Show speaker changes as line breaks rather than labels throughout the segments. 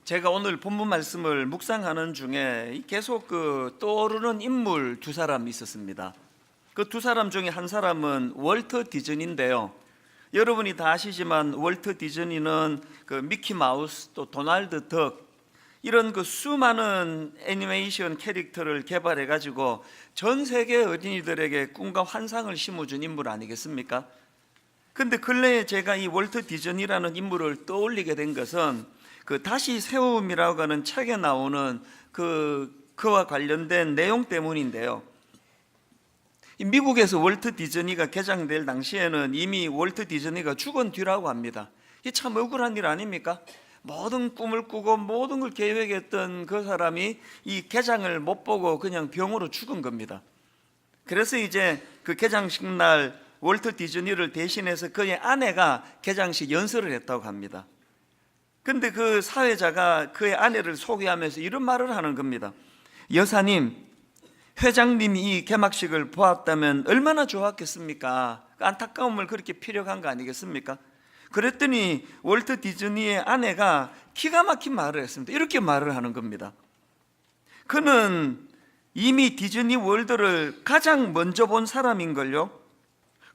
제가 오늘 본문 말씀을 묵상하는 중에 계속 떠오르는 인물 두 사람이 있었습니다. 그 두 사람 중에 한 사람은 월터 디즈니인데요. 여러분이 다 아시지만 월터 디즈니는 미키 마우스 또 도널드 덕 이런 수많은 애니메이션 캐릭터를 개발해 가지고 전 세계 어린이들에게 꿈과 환상을 심어준 인물 아니겠습니까? 근데 근래에 제가 이 월터 디즈니라는 인물을 떠올리게 된 것은 다시 세움이라고 하는 책에 나오는 그와 관련된 내용 때문인데요. 미국에서 월터 디즈니가 개장될 당시에는 이미 월터 디즈니가 죽은 뒤라고 합니다. 이게 참 억울한 일 아닙니까? 모든 꿈을 꾸고 모든 걸 계획했던 그 사람이 이 개장을 못 보고 그냥 병으로 죽은 겁니다. 그래서 이제 그 개장식 날 월터 디즈니를 대신해서 그의 아내가 개장식 연설을 했다고 합니다. 근데 그 사회자가 그의 아내를 소개하면서 이런 말을 하는 겁니다. 여사님, 회장님이 이 개막식을 보았다면 얼마나 좋았겠습니까? 안타까움을 그렇게 피력한 거 아니겠습니까? 그랬더니 월터 디즈니의 아내가 기가 막힌 말을 했습니다. 이렇게 말을 하는 겁니다. 그는 이미 디즈니 월드를 가장 먼저 본 사람인걸요.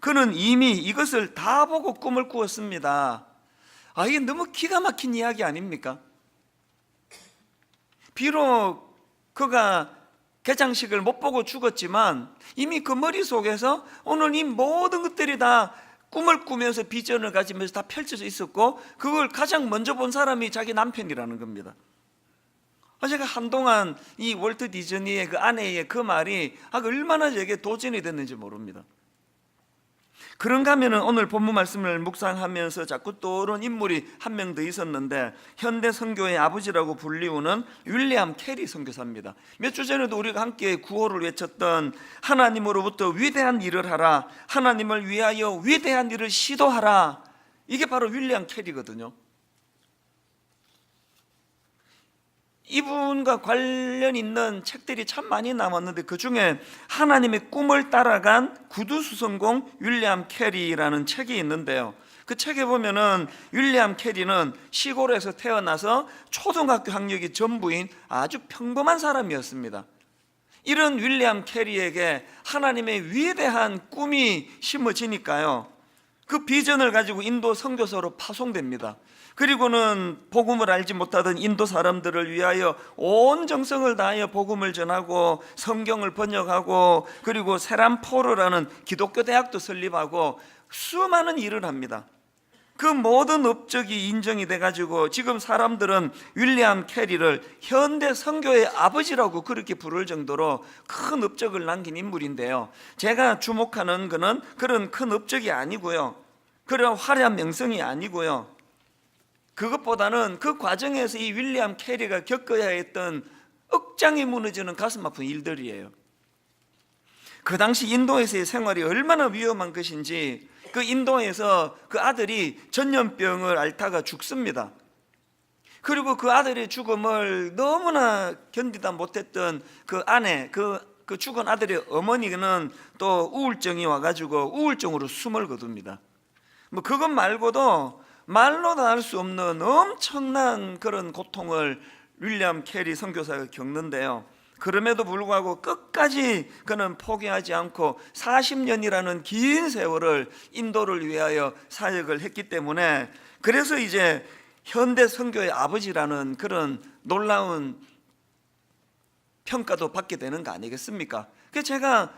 그는 이미 이것을 다 보고 꿈을 꾸었습니다. 이게 너무 기가 막힌 이야기 아닙니까? 비록 그가 개장식을 못 보고 죽었지만 이미 그 머릿속에서 오늘 이 모든 것들이 다 꿈을 꾸면서 비전을 가지면서 다 펼쳐져 있었고 그걸 가장 먼저 본 사람이 자기 남편이라는 겁니다. 제가 한동안 이 월터 디즈니의 그 아내의 그 말이 얼마나 제게 도전이 됐는지 모릅니다. 그런가 하면 오늘 본문 말씀을 묵상하면서 자꾸 떠오른 인물이 한 명 더 있었는데 현대 선교의 아버지라고 불리우는 윌리엄 캐리 선교사입니다. 몇 주 전에도 우리가 함께 구호를 외쳤던 하나님으로부터 위대한 일을 하라, 하나님을 위하여 위대한 일을 시도하라, 이게 바로 윌리엄 캐리거든요. 이분과 관련 있는 책들이 참 많이 남았는데 그 중에 하나님의 꿈을 따라간 구두수성공 윌리엄 캐리라는 책이 있는데요. 그 책에 보면은 윌리엄 캐리는 시골에서 태어나서 초등학교 학력이 전부인 아주 평범한 사람이었습니다. 이런 윌리엄 캐리에게 하나님의 위대한 꿈이 심어지니까요, 그 비전을 가지고 인도 선교사로 파송됩니다. 그리고는 복음을 알지 못하던 인도 사람들을 위하여 온 정성을 다하여 복음을 전하고 성경을 번역하고 그리고 세란포르라는 기독교 대학도 설립하고 수많은 일을 합니다. 그 모든 업적이 인정이 돼가지고 지금 사람들은 윌리엄 캐리를 현대 선교의 아버지라고 그렇게 부를 정도로 큰 업적을 남긴 인물인데요, 제가 주목하는 것은 그런 큰 업적이 아니고요, 그런 화려한 명성이 아니고요, 그것보다는 그 과정에서 이 윌리엄 캐리가 겪어야 했던 억장이 무너지는 가슴 아픈 일들이에요. 그 당시 인도에서의 생활이 얼마나 위험한 것인지, 그 인도에서 그 아들이 전염병을 앓다가 죽습니다. 그리고 그 아들의 죽음을 너무나 견디다 못했던 그 아내, 그 죽은 아들의 어머니는 또 우울증이 와가지고 우울증으로 숨을 거둡니다. 그것 말고도 말로 다 할 수 없는 엄청난 그런 고통을 윌리엄 캐리 선교사가 겪는데요, 그럼에도 불구하고 끝까지 그는 포기하지 않고 40년이라는 긴 세월을 인도를 위하여 사역을 했기 때문에, 그래서 이제 현대 선교의 아버지라는 그런 놀라운 평가도 받게 되는 거 아니겠습니까? 그래서 제가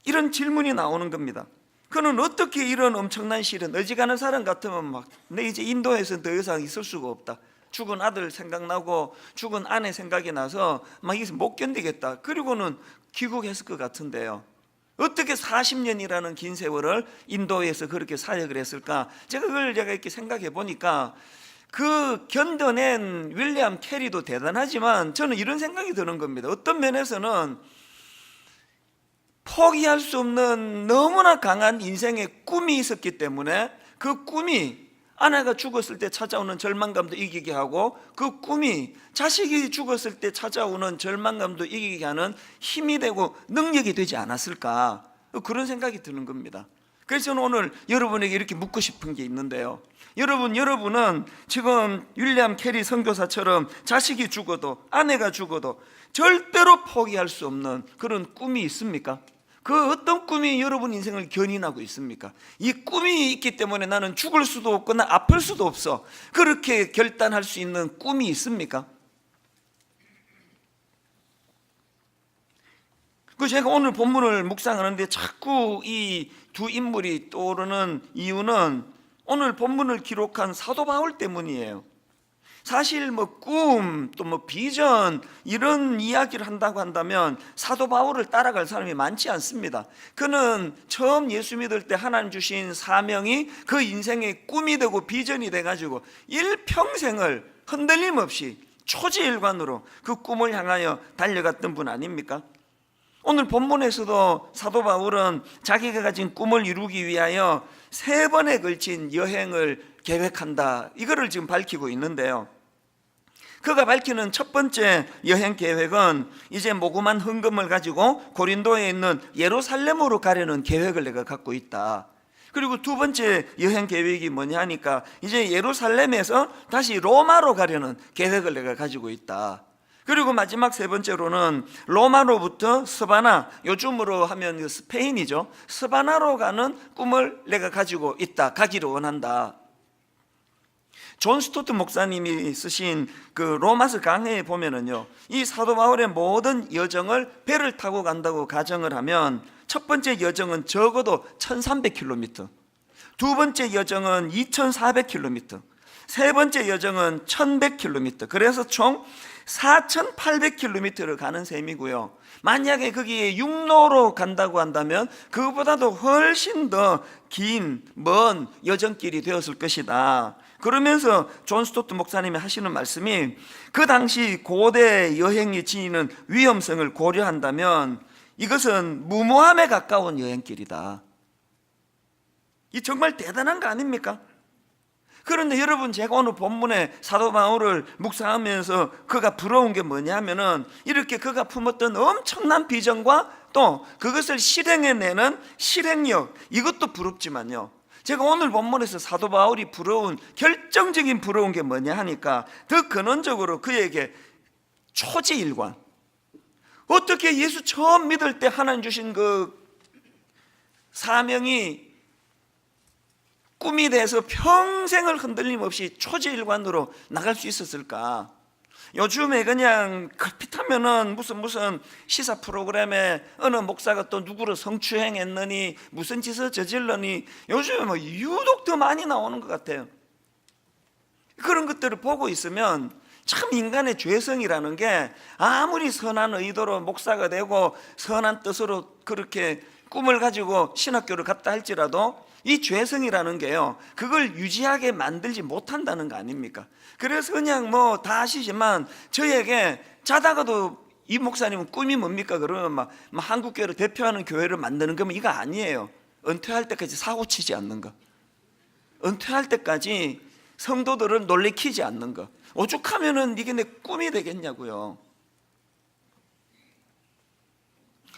이런 질문이 나오는 겁니다. 그는 어떻게 이런 엄청난 시련, 어지간한 사람 같으면 내 이제 인도에서 더 이상 있을 수가 없다, 죽은 아들 생각나고 죽은 아내 생각이 나서 이게 못 견디겠다, 그리고는 귀국했을 것 같은데요, 어떻게 40년이라는 긴 세월을 인도에서 그렇게 사역을 했을까? 제가 이렇게 생각해 보니까 그 견뎌낸 윌리엄 캐리도 대단하지만 저는 이런 생각이 드는 겁니다. 어떤 면에서는 포기할 수 없는 너무나 강한 인생의 꿈이 있었기 때문에 그 꿈이 아내가 죽었을 때 찾아오는 절망감도 이기게 하고 그 꿈이 자식이 죽었을 때 찾아오는 절망감도 이기게 하는 힘이 되고 능력이 되지 않았을까, 그런 생각이 드는 겁니다. 그래서 저는 오늘 여러분에게 이렇게 묻고 싶은 게 있는데요, 여러분은 지금 윌리엄 캐리 선교사처럼 자식이 죽어도, 아내가 죽어도 절대로 포기할 수 없는 그런 꿈이 있습니까? 그 어떤 꿈이 여러분 인생을 견인하고 있습니까? 이 꿈이 있기 때문에 나는 죽을 수도 없거나 아플 수도 없어, 그렇게 결단할 수 있는 꿈이 있습니까? 그 제가 오늘 본문을 묵상하는데 자꾸 이 두 인물이 떠오르는 이유는 오늘 본문을 기록한 사도 바울 때문이에요. 사실 뭐 꿈, 또 뭐 비전, 이런 이야기를 한다고 한다면 사도 바울을 따라갈 사람이 많지 않습니다. 그는 처음 예수 믿을 때 하나님 주신 사명이 그 인생의 꿈이 되고 비전이 돼가지고 일평생을 흔들림 없이 초지일관으로 그 꿈을 향하여 달려갔던 분 아닙니까? 오늘 본문에서도 사도 바울은 자기가 가진 꿈을 이루기 위하여 3번에 걸친 여행을 계획한다, 이거를 지금 밝히고 있는데요, 그가 밝히는 첫 번째 여행 계획은 이제 모금한 헌금을 가지고 고린도에 있는 예루살렘으로 가려는 계획을 내가 갖고 있다. 그리고 두 번째 여행 계획이 뭐냐 하니까 이제 예루살렘에서 다시 로마로 가려는 계획을 내가 가지고 있다. 그리고 마지막 세 번째로는 로마로부터 스바나, 요즘으로 하면 스페인이죠, 스바나로 가는 꿈을 내가 가지고 있다, 가기를 원한다. 존 스토트 목사님이 쓰신 그 로마서 강해에 보면은요, 이 사도 바울의 모든 여정을 배를 타고 간다고 가정을 하면 첫 번째 여정은 적어도 1300km, 두 번째 여정은 2400km, 세 번째 여정은 1100km, 그래서 총 4800km를 가는 셈이고요. 만약에 거기에 육로로 간다고 한다면 그것보다도 훨씬 더 긴, 먼 여정길이 되었을 것이다. 그러면서 존 스토트 목사님이 하시는 말씀이 그 당시 고대 여행이 지니는 위험성을 고려한다면 이것은 무모함에 가까운 여행길이다. 이 정말 대단한 거 아닙니까? 그런데 여러분, 제가 오늘 본문에 사도 바울을 묵상하면서 그가 부러운 게 뭐냐면은 이렇게 그가 품었던 엄청난 비전과 또 그것을 실행해내는 실행력, 이것도 부럽지만요, 제가 오늘 본문에서 사도 바울이 부러운, 결정적인 부러운 게 뭐냐 하니까 더 근원적으로 그에게 초지일관, 어떻게 예수 처음 믿을 때 하나님 주신 그 사명이 꿈이 돼서 평생을 흔들림 없이 초지일관으로 나갈 수 있었을까? 요즘에 그냥 걸핏하면은 무슨 시사 프로그램에 어느 목사가 또 누구를 성추행했느니 무슨 짓을 저질러니 요즘에 뭐 유독 더 많이 나오는 것 같아요. 그런 것들을 보고 있으면 참 인간의 죄성이라는 게 아무리 선한 의도로 목사가 되고 선한 뜻으로 그렇게 꿈을 가지고 신학교를 갔다 할지라도 이 죄성이라는 게요, 그걸 유지하게 만들지 못한다는 거 아닙니까? 그래서 그냥 뭐 다 아시지만 저에게 자다가도 이 목사님은 꿈이 뭡니까? 그러면 막 한국교회를 대표하는 교회를 만드는 거면 이거 아니에요. 은퇴할 때까지 사고 치지 않는 거, 은퇴할 때까지 성도들을 놀래키지 않는 거. 오죽하면은 이게 내 꿈이 되겠냐고요.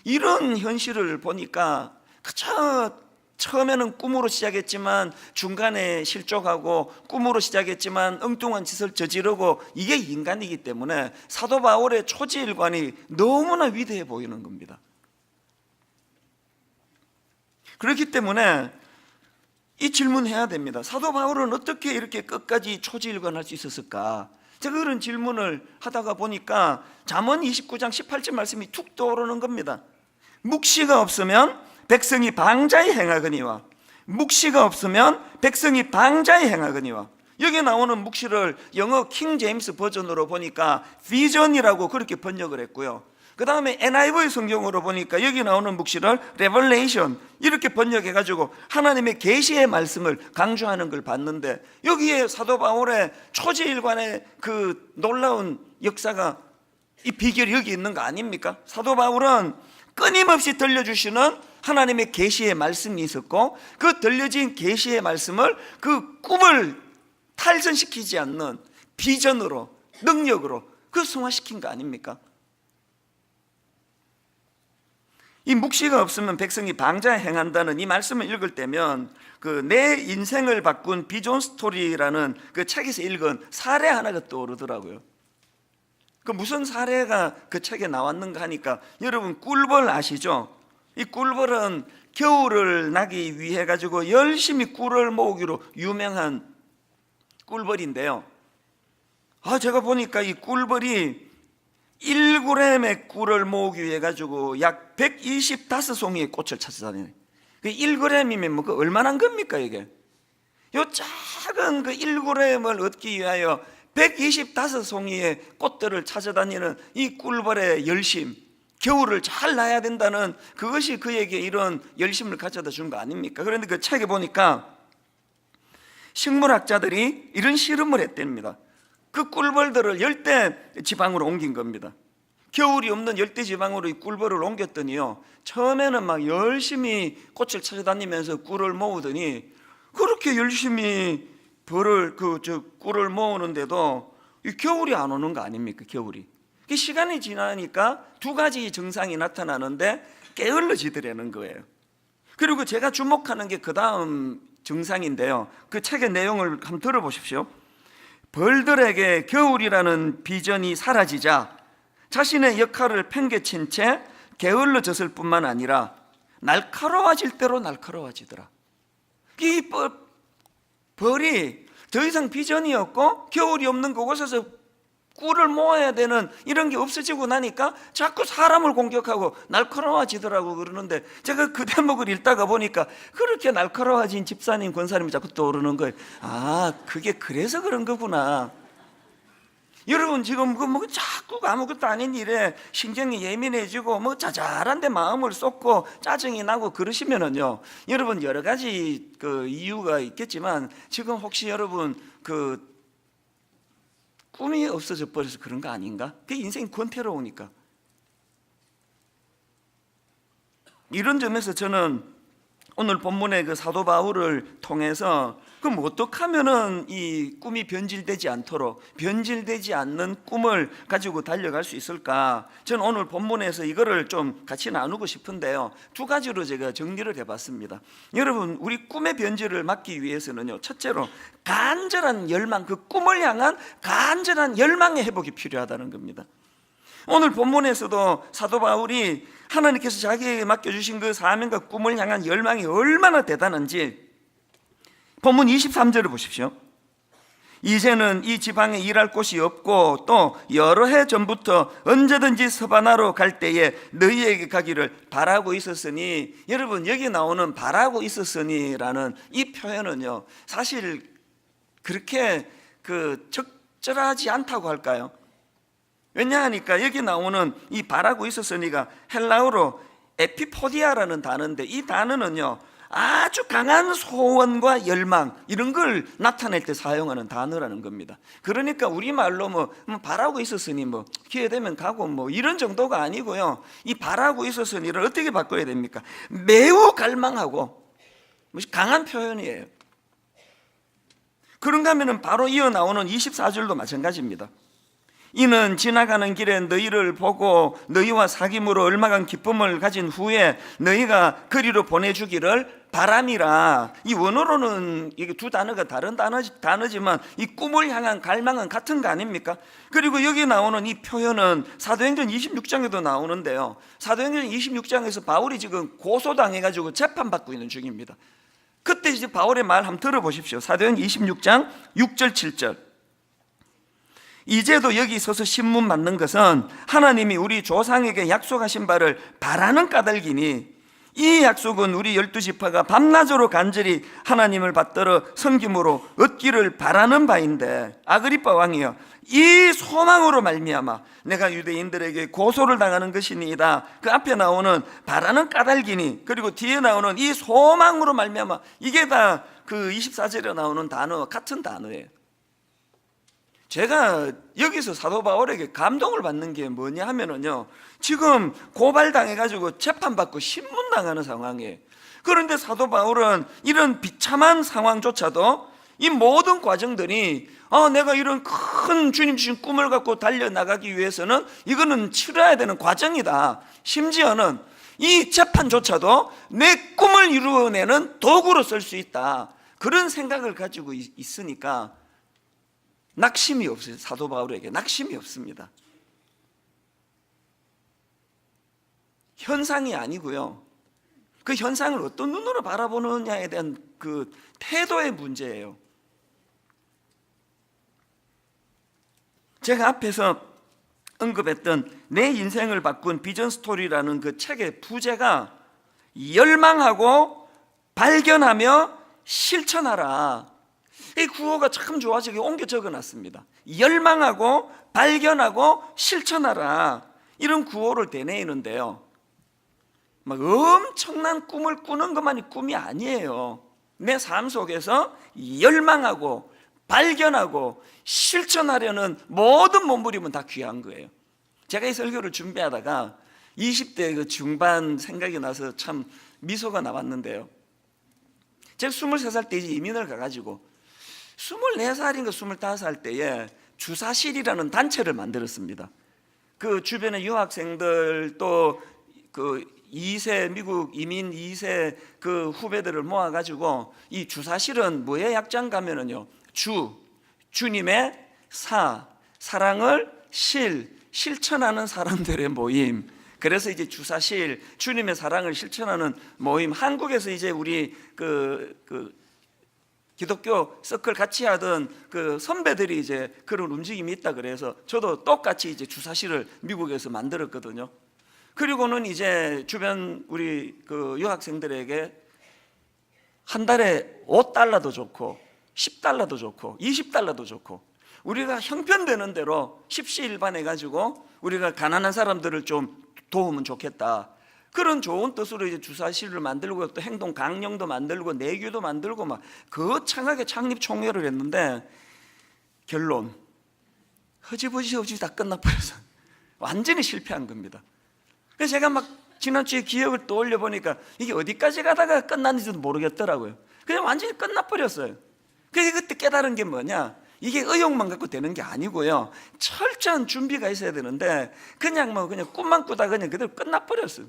이런 현실을 보니까 그저 처음에는 꿈으로 시작했지만 중간에 실족하고, 꿈으로 시작했지만 엉뚱한 짓을 저지르고, 이게 인간이기 때문에 사도 바울의 초지일관이 너무나 위대해 보이는 겁니다. 그렇기 때문에 이 질문해야 됩니다. 사도 바울은 어떻게 이렇게 끝까지 초지일관할 수 있었을까? 제가 그런 질문을 하다가 보니까 잠언 29장 18절 말씀이 툭 떠오르는 겁니다. 묵시가 없으면 백성이 방자히 행하거니와, 묵시가 없으면 백성이 방자히 행하거니와. 여기 나오는 묵시를 영어 킹 제임스 버전으로 보니까 비전이라고 그렇게 번역을 했고요, 그 다음에 NIV 성경으로 보니까 여기 나오는 묵시를 레벨레이션 이렇게 번역해가지고 하나님의 계시의 말씀을 강조하는 걸 봤는데, 여기에 사도 바울의 초지일관의 그 놀라운 역사가, 이 비결이 여기 있는 거 아닙니까? 사도 바울은 끊임없이 들려주시는 하나님의 계시의 말씀이 있었고, 그 들려진 계시의 말씀을 그 꿈을 탈선시키지 않는 비전으로, 능력으로 그 승화시킨 거 아닙니까? 이 묵시가 없으면 백성이 방자에 행한다는 이 말씀을 읽을 때면 그 내 인생을 바꾼 비존 스토리라는 그 책에서 읽은 사례 하나가 떠오르더라고요. 그 무슨 사례가 그 책에 나왔는가 하니까, 여러분 꿀벌 아시죠? 이 꿀벌은 겨울을 나기 위해 가지고 열심히 꿀을 모으기로 유명한 꿀벌인데요. 제가 보니까 이 꿀벌이 1g의 꿀을 모으기 위해 가지고 약 125송이의 꽃을 찾아다니네. 그 1g이면 뭐 그 얼마나 겁니까 이게? 요 작은 그 1g을 얻기 위하여 125송이의 꽃들을 찾아다니는 이 꿀벌의 열심, 겨울을 잘 나야 된다는 그것이 그에게 이런 열심을 가져다 준 거 아닙니까? 그런데 그 책에 보니까 식물학자들이 이런 실험을 했답니다. 그 꿀벌들을 열대 지방으로 옮긴 겁니다. 겨울이 없는 열대 지방으로 이 꿀벌을 옮겼더니요, 처음에는 막 열심히 꽃을 찾아다니면서 꿀을 모으더니 그렇게 열심히 꿀을 모으는데도 이 겨울이 안 오는 거 아닙니까? 겨울이. 시간이 지나니까 두 가지 증상이 나타나는데 게을러지더라는 거예요. 그리고 제가 주목하는 게 그 다음 증상인데요, 그 책의 내용을 한번 들어보십시오. 벌들에게 겨울이라는 비전이 사라지자 자신의 역할을 팽개친 채 게을러졌을 뿐만 아니라 날카로워질 대로 날카로워지더라. 이 벌이 더 이상 비전이 없고 겨울이 없는 그곳에서 꿀을 모아야 되는 이런 게 없어지고 나니까 자꾸 사람을 공격하고 날카로워지더라고 그러는데, 제가 그 대목을 읽다가 보니까 그렇게 날카로워진 집사님, 권사님이 자꾸 떠오르는 거예요. 그게 그래서 그런 거구나. 여러분 지금 뭐 자꾸 아무것도 아닌 일에 신경이 예민해지고 뭐 자잘한데 마음을 쏟고 짜증이 나고 그러시면은요, 여러분 여러 가지 그 이유가 있겠지만 지금 혹시 여러분 그 꿈이 없어져 버려서 그런 거 아닌가? 그 인생이 권태로우니까. 이런 점에서 저는 오늘 본문의 그 사도 바울을 통해서 그럼 어떻게 하면은 이 꿈이 변질되지 않도록, 변질되지 않는 꿈을 가지고 달려갈 수 있을까? 저는 오늘 본문에서 이거를 좀 같이 나누고 싶은데요, 두 가지로 제가 정리를 해봤습니다. 여러분, 우리 꿈의 변질을 막기 위해서는요, 첫째로 간절한 열망, 그 꿈을 향한 간절한 열망의 회복이 필요하다는 겁니다. 오늘 본문에서도 사도 바울이 하나님께서 자기에게 맡겨주신 그 사명과 꿈을 향한 열망이 얼마나 대단한지 본문 23절을 보십시오. 이제는 이 지방에 일할 곳이 없고 또 여러 해 전부터 언제든지 서바나로 갈 때에 너희에게 가기를 바라고 있었으니, 여러분 여기 나오는 바라고 있었으니라는 이 표현은요, 사실 그렇게 적절하지 않다고 할까요? 왜냐하니까 여기 나오는 이 바라고 있었으니가 헬라어로 에피포디아라는 단어인데, 이 단어는요 아주 강한 소원과 열망 이런 걸 나타낼 때 사용하는 단어라는 겁니다. 그러니까 우리말로 뭐 바라고 있었으니 뭐 기회 되면 가고 뭐 이런 정도가 아니고요, 이 바라고 있었으니를 어떻게 바꿔야 됩니까? 매우 갈망하고 강한 표현이에요. 그런가 하면 바로 이어 나오는 24절도 마찬가지입니다. 이는 지나가는 길에 너희를 보고 너희와 사귐으로 얼마간 기쁨을 가진 후에 너희가 그리로 보내주기를 바람이라. 이 원어로는 이게 두 단어가 다른 단어지만 이 꿈을 향한 갈망은 같은 거 아닙니까? 그리고 여기 나오는 이 표현은 사도행전 26장에도 나오는데요, 사도행전 26장에서 바울이 지금 고소당해가지고 재판받고 있는 중입니다. 그때 이제 바울의 말 한번 들어보십시오. 사도행전 26장 6절 7절. 이제도 여기 서서 신문 맞는 것은 하나님이 우리 조상에게 약속하신 바를 바라는 까닭이니, 이 약속은 우리 12지파가 밤낮으로 간절히 하나님을 받들어 섬김으로 얻기를 바라는 바인데, 아그리빠 왕이여, 이 소망으로 말미암아 내가 유대인들에게 고소를 당하는 것이니이다. 그 앞에 나오는 바라는 까닭이니, 그리고 뒤에 나오는 이 소망으로 말미암아, 이게 다 그 24절에 나오는 단어와 같은 단어예요. 제가 여기서 사도 바울에게 감동을 받는 게 뭐냐 하면은요, 지금 고발당해가지고 재판받고 신문당하는 상황이에요. 그런데 사도 바울은 이런 비참한 상황조차도 이 모든 과정들이 내가 이런 큰 주님 주신 꿈을 갖고 달려나가기 위해서는 이거는 치러야 되는 과정이다. 심지어는 이 재판조차도 내 꿈을 이루어내는 도구로 쓸 수 있다, 그런 생각을 가지고 있으니까 낙심이 없어요. 사도 바울에게 낙심이 없습니다. 현상이 아니고요, 그 현상을 어떤 눈으로 바라보느냐에 대한 그 태도의 문제예요. 제가 앞에서 언급했던 내 인생을 바꾼 비전 스토리라는 그 책의 부제가 열망하고 발견하며 실천하라, 이 구호가 참 좋아지게 옮겨 적어놨습니다. 열망하고 발견하고 실천하라, 이런 구호를 되뇌이는데요, 막 엄청난 꿈을 꾸는 것만이 꿈이 아니에요. 내 삶 속에서 열망하고 발견하고 실천하려는 모든 몸부림은 다 귀한 거예요. 제가 이 설교를 준비하다가 20대 그 중반 생각이 나서 참 미소가 나왔는데요, 제가 23살 때 이제 이민을 가가지고 24살인가 25살 때에 주사실이라는 단체를 만들었습니다. 그 주변에 유학생들 또 그 2세 미국 이민 2세 그 후배들을 모아가지고, 이 주사실은 뭐의 약장 가면은요, 주님의 사랑을 실천하는 사람들의 모임. 그래서 이제 주사실, 주님의 사랑을 실천하는 모임. 한국에서 이제 우리 그 기독교 서클 같이 하던 그 선배들이 이제 그런 움직임이 있다 그래서 저도 똑같이 이제 주사실을 미국에서 만들었거든요. 그리고는 이제 주변 우리 그 유학생들에게 한 달에 $5도 좋고 10달러도 좋고 20달러도 좋고, 우리가 형편되는 대로 십시일반 해가지고 우리가 가난한 사람들을 좀 도우면 좋겠다, 그런 좋은 뜻으로 이제 주사실을 만들고 또 행동 강령도 만들고 내규도 만들고 막 거창하게 창립 총회를 했는데, 결론 허지부지 없이 다 끝나버려서 완전히 실패한 겁니다. 그래서 제가 막 지난주에 기억을 떠올려 보니까 이게 어디까지 가다가 끝났는지도 모르겠더라고요. 그냥 완전히 끝나버렸어요. 그래서 그때 깨달은 게 뭐냐, 이게 의욕만 갖고 되는 게 아니고요, 철저한 준비가 있어야 되는데 그냥 꿈만 꾸다 그냥 그대로 끝나버렸어요.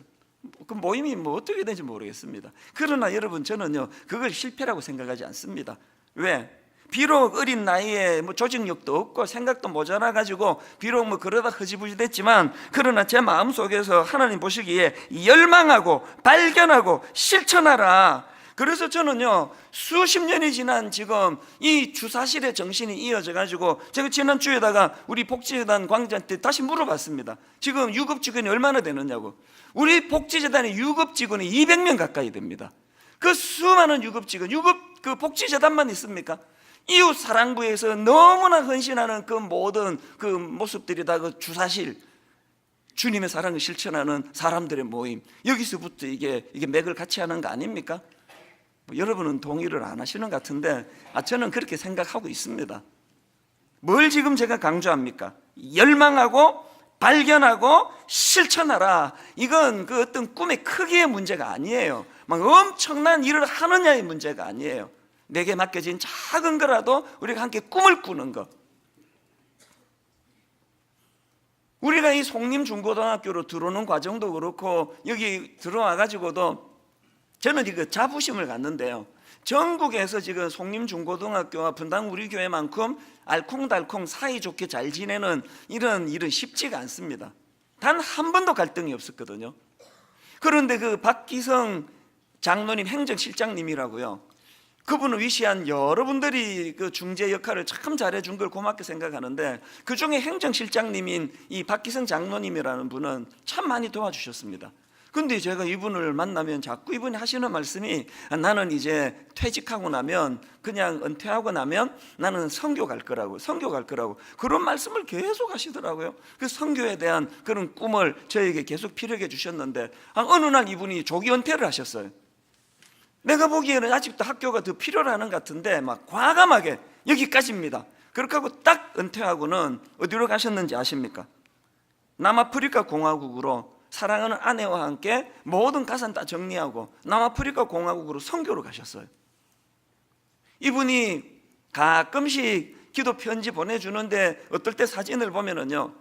그 모임이 뭐 어떻게 되는지 모르겠습니다. 그러나 여러분, 저는요 그걸 실패라고 생각하지 않습니다. 왜? 비록 어린 나이에 뭐 조직력도 없고 생각도 모자라 가지고 비록 뭐 그러다 흐지부지 됐지만, 그러나 제 마음속에서 하나님 보시기에 열망하고 발견하고 실천하라. 그래서 저는요 수십 년이 지난 지금 이 주사실의 정신이 이어져 가지고, 제가 지난주에다가 우리 복지재단 관계자한테 다시 물어봤습니다. 지금 유급 직원이 얼마나 되느냐고. 우리 복지재단의 유급 직원이 200명 가까이 됩니다. 그 수많은 유급 직원, 유급 그 복지재단만 있습니까? 이웃 사랑부에서 너무나 헌신하는 그 모든 그 모습들이 다 그 주사실, 주님의 사랑을 실천하는 사람들의 모임, 여기서부터 이게 맥을 같이 하는 거 아닙니까? 여러분은 동의를 안 하시는 것 같은데 저는 그렇게 생각하고 있습니다. 뭘 지금 제가 강조합니까? 열망하고 발견하고 실천하라. 이건 그 어떤 꿈의 크기의 문제가 아니에요. 막 엄청난 일을 하느냐의 문제가 아니에요. 내게 맡겨진 작은 거라도 우리가 함께 꿈을 꾸는 것. 우리가 이 송림중고등학교로 들어오는 과정도 그렇고 여기 들어와 가지고도 저는 이거 자부심을 갖는데요, 전국에서 지금 송림중고등학교와 분당 우리 교회만큼 알콩달콩 사이좋게 잘 지내는 이런 일은 쉽지가 않습니다. 단 한 번도 갈등이 없었거든요. 그런데 그 박기성 장로님 행정실장님이라고요, 그분을 위시한 여러분들이 그 중재 역할을 참 잘해준 걸 고맙게 생각하는데, 그 중에 행정실장님인 이 박기성 장로님이라는 분은 참 많이 도와주셨습니다. 근데 제가 이분을 만나면 자꾸 이분이 하시는 말씀이, 나는 이제 퇴직하고 나면, 그냥 은퇴하고 나면 나는 선교 갈 거라고 그런 말씀을 계속 하시더라고요. 그 선교에 대한 그런 꿈을 저에게 계속 피력해 주셨는데, 어느 날 이분이 조기 은퇴를 하셨어요. 내가 보기에는 아직도 학교가 더 필요로 하는 것 같은데 막 과감하게 여기까지입니다. 그렇게 하고 딱 은퇴하고는 어디로 가셨는지 아십니까? 남아프리카 공화국으로 사랑하는 아내와 함께 모든 가산 다 정리하고 남아프리카 공화국으로 선교로 가셨어요. 이분이 가끔씩 기도 편지 보내주는데 어떨 때 사진을 보면은요,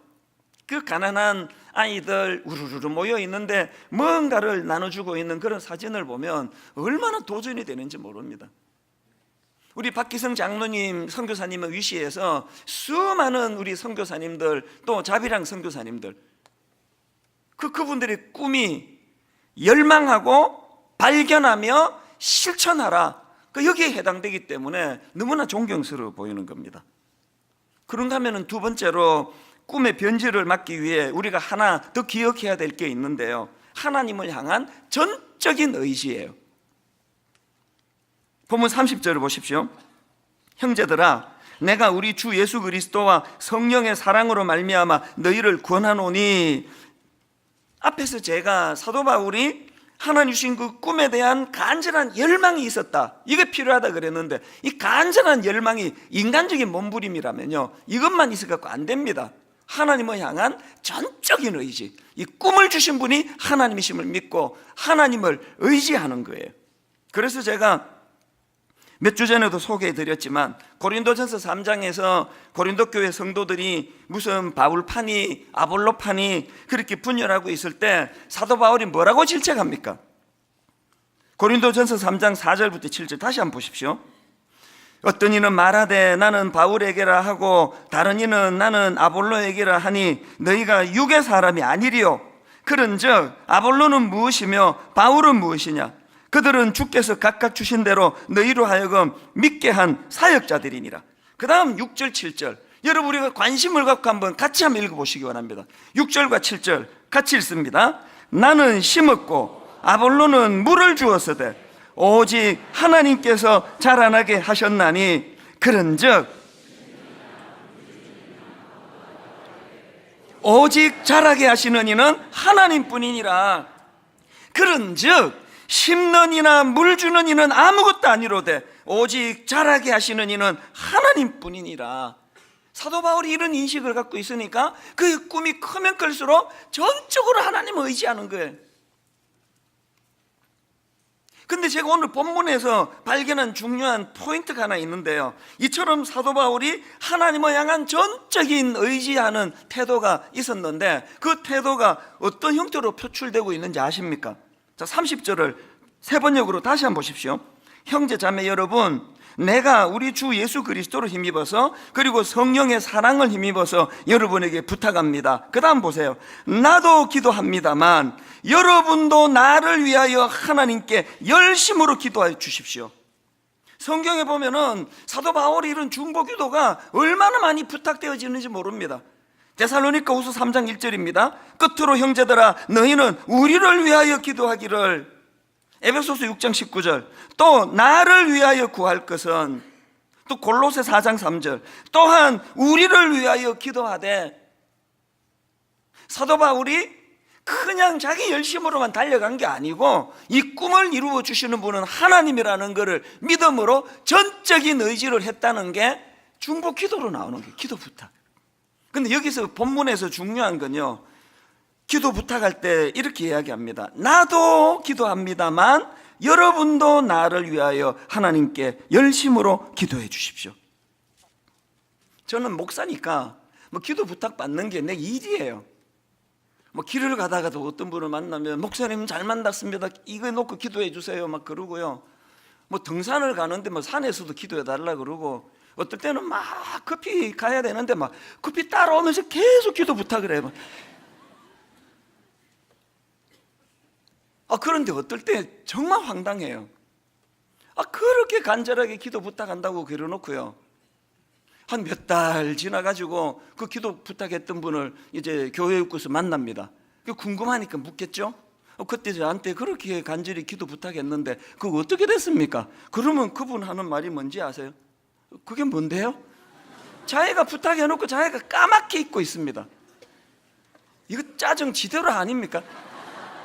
그 가난한 아이들 우르르 모여 있는데 뭔가를 나눠주고 있는 그런 사진을 보면 얼마나 도전이 되는지 모릅니다. 우리 박기성 장로님 선교사님의 위시에서 수많은 우리 선교사님들, 또 자비랑 선교사님들, 그분들의 꿈이 열망하고 발견하며 실천하라, 여기에 해당되기 때문에 너무나 존경스러워 보이는 겁니다. 그런가 하면 두 번째로 꿈의 변질을 막기 위해 우리가 하나 더 기억해야 될 게 있는데요, 하나님을 향한 전적인 의지예요. 본문 30절을 보십시오. 형제들아, 내가 우리 주 예수 그리스도와 성령의 사랑으로 말미암아 너희를 권하노니, 앞에서 제가 사도 바울이 하나님 주신 그 꿈에 대한 간절한 열망이 있었다, 이게 필요하다 그랬는데, 이 간절한 열망이 인간적인 몸부림이라면요, 이것만 있어갖고 안 됩니다. 하나님을 향한 전적인 의지, 이 꿈을 주신 분이 하나님이심을 믿고 하나님을 의지하는 거예요. 그래서 제가 몇 주 전에도 소개해드렸지만 고린도전서 3장에서 고린도 교회 성도들이 무슨 바울파니 아볼로파니 그렇게 분열하고 있을 때 사도 바울이 뭐라고 질책합니까? 고린도전서 3장 4절부터 7절 다시 한번 보십시오. 어떤 이는 말하되 나는 바울에게라 하고 다른 이는 나는 아볼로에게라 하니 너희가 육의 사람이 아니리요. 그런즉 아볼로는 무엇이며 바울은 무엇이냐? 그들은 주께서 각각 주신 대로 너희로 하여금 믿게 한 사역자들이니라. 그 다음 6절 7절 여러분, 우리가 관심을 갖고 한번 같이 한번 읽어보시기 바랍니다. 6절과 7절 같이 읽습니다. 나는 심었고 아볼로는 물을 주었으되 오직 하나님께서 자라나게 하셨나니, 그런즉 오직 자라게 하시는 이는 하나님뿐이니라. 그런즉 심는 이나 물 주는 이는 아무것도 아니로되 오직 자라게 하시는 이는 하나님뿐이니라. 사도 바울이 이런 인식을 갖고 있으니까 그의 꿈이 크면 클수록 전적으로 하나님을 의지하는 거예요. 근데 제가 오늘 본문에서 발견한 중요한 포인트가 하나 있는데요, 이처럼 사도 바울이 하나님을 향한 전적인 의지하는 태도가 있었는데 그 태도가 어떤 형태로 표출되고 있는지 아십니까? 자, 30절을 세 번역으로 다시 한번 보십시오. 형제 자매 여러분, 내가 우리 주 예수 그리스도를 힘입어서 그리고 성령의 사랑을 힘입어서 여러분에게 부탁합니다. 그 다음 보세요. 나도 기도합니다만 여러분도 나를 위하여 하나님께 열심으로 기도해 주십시오. 성경에 보면은 사도 바울이 이런 중보 기도가 얼마나 많이 부탁되어지는지 모릅니다. 데살로니가후서 3장 1절입니다. 끝으로 형제들아, 너희는 우리를 위하여 기도하기를. 에베소서 6장 19절 또 나를 위하여 구할 것은, 또 골로새 4장 3절 또한 우리를 위하여 기도하되. 사도 바울이 그냥 자기 열심으로만 달려간 게 아니고 이 꿈을 이루어 주시는 분은 하나님이라는 것을 믿음으로 전적인 의지를 했다는 게 중보 기도로 나오는 게 기도 부탁. 근데 여기서 본문에서 중요한 건요, 기도 부탁할 때 이렇게 이야기합니다. 나도 기도합니다만 여러분도 나를 위하여 하나님께 열심으로 기도해 주십시오. 저는 목사니까 기도 부탁 받는 게 내 일이에요. 길을 가다가도 어떤 분을 만나면 목사님 잘 만났습니다, 이거 놓고 기도해 주세요 막 그러고요. 등산을 가는데 산에서도 기도해 달라 그러고, 어떨 때는 막 급히 가야 되는데 막 급히 따라오면서 계속 기도 부탁을 해요. 그런데 어떨 때 정말 황당해요. 그렇게 간절하게 기도 부탁한다고 그려놓고요, 한 몇 달 지나가지고 그 기도 부탁했던 분을 이제 교회 입구에서 만납니다. 궁금하니까 묻겠죠. 그때 저한테 그렇게 간절히 기도 부탁했는데 그거 어떻게 됐습니까? 그러면 그분 하는 말이 뭔지 아세요? 그게 뭔데요? 자기가 부탁해놓고 자기가 까맣게 잊고 있습니다. 이거 짜증 지대로 아닙니까?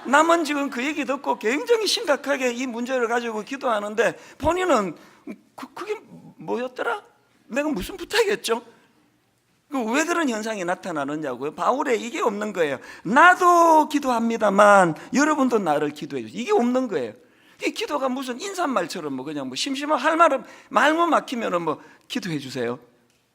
남은 지금 그 얘기 듣고 굉장히 심각하게 이 문제를 가지고 기도하는데 본인은 그게 뭐였더라? 내가 무슨 부탁했죠? 왜 그런 현상이 나타나느냐고요? 바울에 이게 없는 거예요. 나도 기도합니다만 여러분도 나를 기도해 주세요. 이게 없는 거예요. 이 기도가 무슨 인사말처럼 그냥 심심한 할 말은 말만 막히면은 기도해 주세요